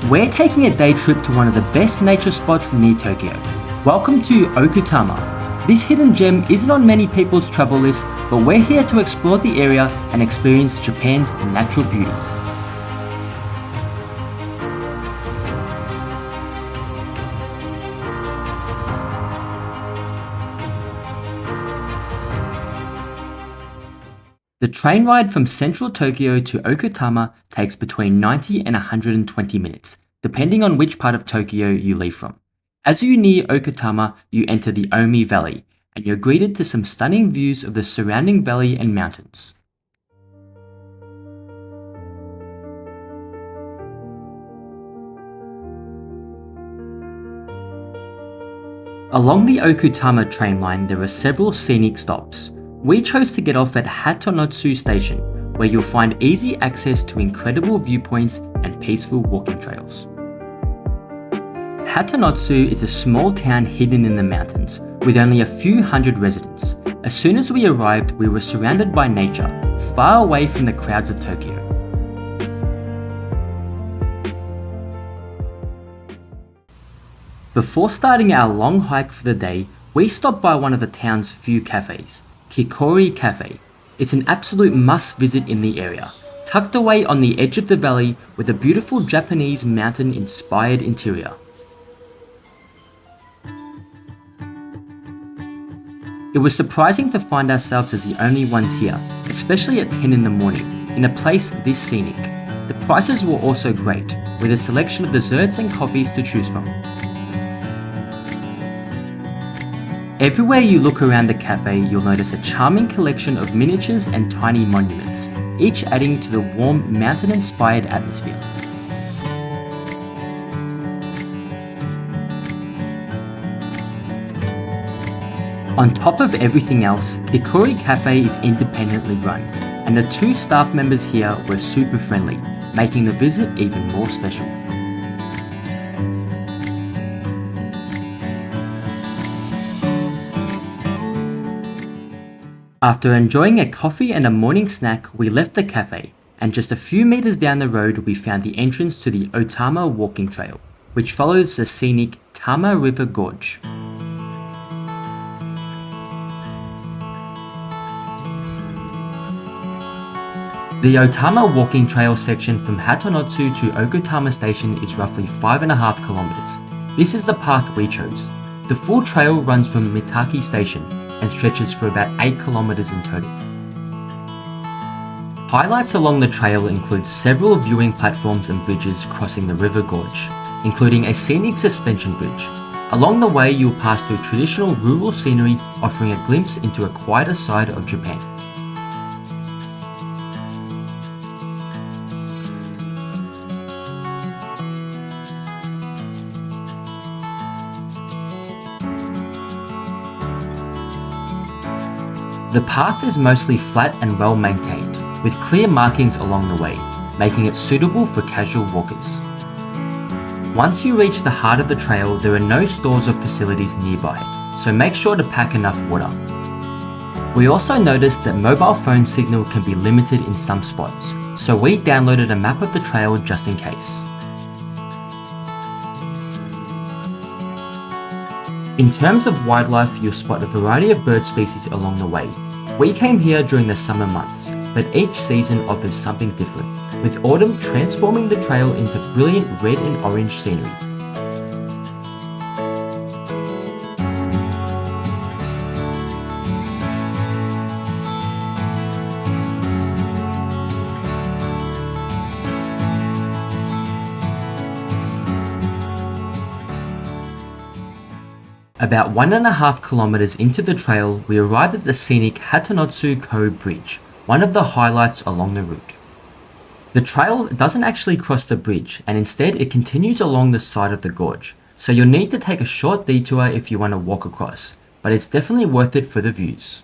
We're taking a day trip to one of the best nature spots near Tokyo. Welcome to Okutama. This hidden gem isn't on many people's travel lists, but we're here to explore the area and experience Japan's natural beauty. The train ride from central Tokyo to Okutama takes between 90 and 120 minutes, depending on which part of Tokyo you leave from. As you near Okutama, you enter the Omi Valley, and you're greeted to some stunning views of the surrounding valley and mountains. Along the Okutama train line, there are several scenic stops. We chose to get off at Hatonosu Station, where you'll find easy access to incredible viewpoints and peaceful walking trails. Hatonosu is a small town hidden in the mountains, with only a few hundred residents. As soon as we arrived, we were surrounded by nature, far away from the crowds of Tokyo. Before starting our long hike for the day, we stopped by one of the town's few cafes, Kikori Cafe. It's an absolute must-visit in the area, tucked away on the edge of the valley with a beautiful Japanese mountain-inspired interior. It was surprising to find ourselves as the only ones here, especially at 10 in the morning, in a place this scenic. The prices were also great, with a selection of desserts and coffees to choose from. Everywhere you look around the cafe, you'll notice a charming collection of miniatures and tiny monuments, each adding to the warm, mountain-inspired atmosphere. On top of everything else, Kikori Cafe is independently run, and the two staff members here were super friendly, making the visit even more special. After enjoying a coffee and a morning snack, we left the cafe, and just a few meters down the road we found the entrance to the Otama walking trail, which follows the scenic Tama River Gorge. The Otama walking trail section from Hatonosu to Okutama Station is roughly 5.5 kilometers. This is the path we chose. The full trail runs from Mitaki Station and stretches for about 8 kilometers in total. Highlights along the trail include several viewing platforms and bridges crossing the river gorge, including a scenic suspension bridge. Along the way, you'll pass through traditional rural scenery, offering a glimpse into a quieter side of Japan. The path is mostly flat and well maintained, with clear markings along the way, making it suitable for casual walkers. Once you reach the heart of the trail, there are no stores or facilities nearby, so make sure to pack enough water. We also noticed that mobile phone signal can be limited in some spots, so we downloaded a map of the trail just in case. In terms of wildlife, you'll spot a variety of bird species along the way. We came here during the summer months, but each season offers something different, with autumn transforming the trail into brilliant red and orange scenery. About 1.5 kilometers into the trail, we arrived at the scenic Hatonosu Bridge, one of the highlights along the route. The trail doesn't actually cross the bridge, and instead it continues along the side of the gorge, so you'll need to take a short detour if you want to walk across, but it's definitely worth it for the views.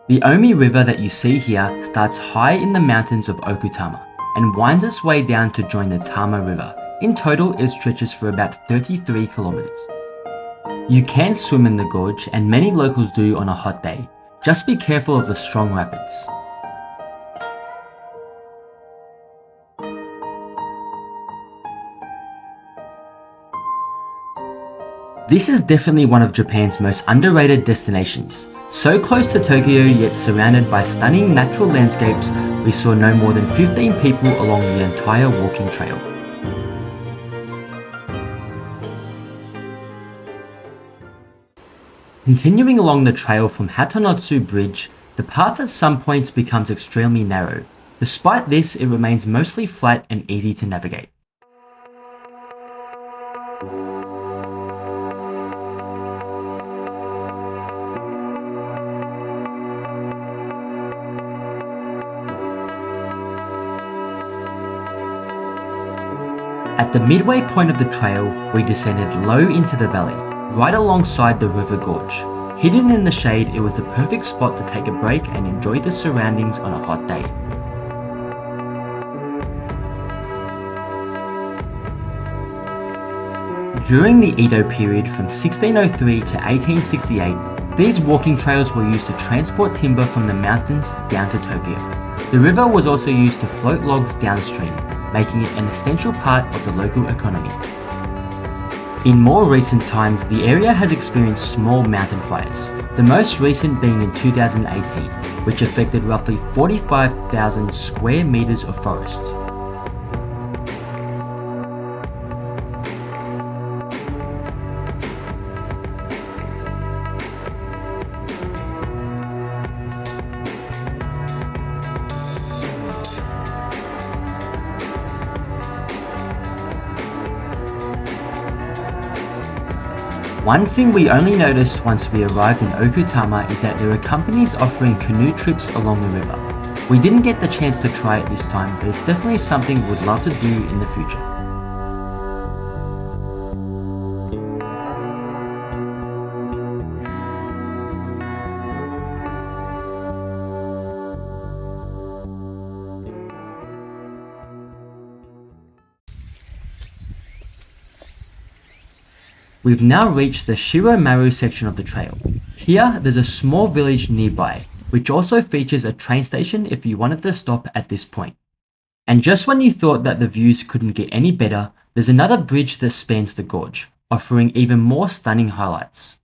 The Omi River that you see here starts high in the mountains of Okutama and winds its way down to join the Tama River. In total, it stretches for about 33 kilometers. You can swim in the gorge, and many locals do on a hot day, Just be careful of the strong rapids. This is definitely one of Japan's most underrated destinations. So close to Tokyo yet surrounded by stunning natural landscapes, we saw no more than 15 people along the entire walking trail. Continuing along the trail from Hatonosu Bridge, the path at some points becomes extremely narrow. Despite this, it remains mostly flat and easy to navigate. At the midway point of the trail, we descended low into the valley, right alongside the river gorge. Hidden in the shade, it was the perfect spot to take a break and enjoy the surroundings on a hot day. During the Edo period from 1603 to 1868, these walking trails were used to transport timber from the mountains down to Tokyo. The river was also used to float logs downstream, making it an essential part of the local economy. In more recent times, the area has experienced small mountain fires, the most recent being in 2018, which affected roughly 45,000 square meters of forest. One thing we only noticed once we arrived in Okutama is that there are companies offering canoe trips along the river. We didn't get the chance to try it this time, but it's definitely something we'd love to do in the future. We've now reached the Shiromaru section of the trail. Here, there's a small village nearby, which also features a train station if you wanted to stop at this point. And just when you thought that the views couldn't get any better, there's another bridge that spans the gorge, offering even more stunning highlights.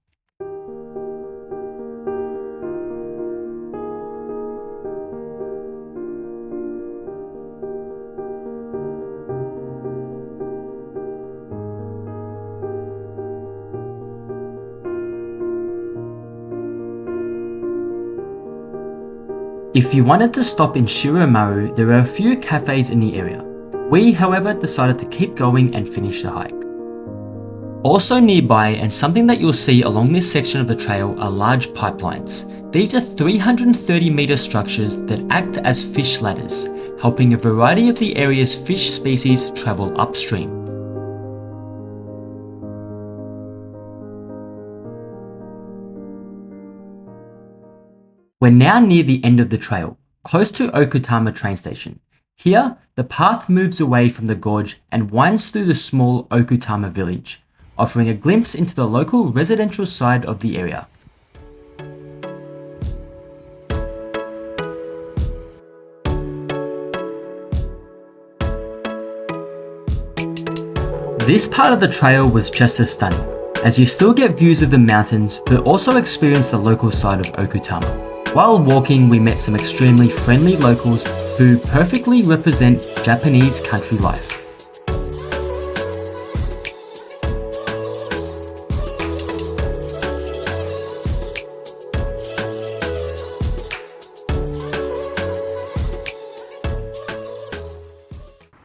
If you wanted to stop in Shiromaru, there are a few cafes in the area. We, however, decided to keep going and finish the hike. Also nearby, and something that you'll see along this section of the trail, are large pipelines. These are 330-meter structures that act as fish ladders, helping a variety of the area's fish species travel upstream. We're now near the end of the trail, close to Okutama train station. Here, the path moves away from the gorge and winds through the small Okutama Village, offering a glimpse into the local residential side of the area. This part of the trail was just as stunning, as you still get views of the mountains, but also experience the local side of Okutama. While walking, we met some extremely friendly locals who perfectly represent Japanese country life.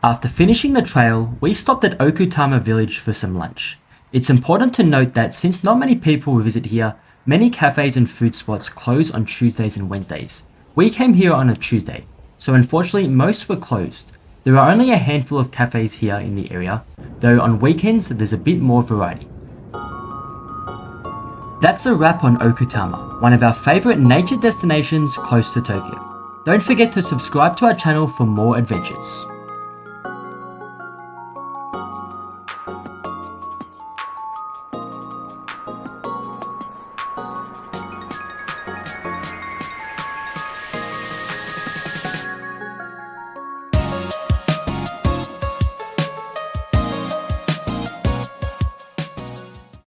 After finishing the trail, we stopped at Okutama Village for some lunch. It's important to note that since not many people visit here, many cafes and food spots close on Tuesdays and Wednesdays. We came here on a Tuesday, so unfortunately most were closed. There are only a handful of cafes here in the area, though on weekends there's a bit more variety. That's a wrap on Okutama, one of our favourite nature destinations close to Tokyo. Don't forget to subscribe to our channel for more adventures.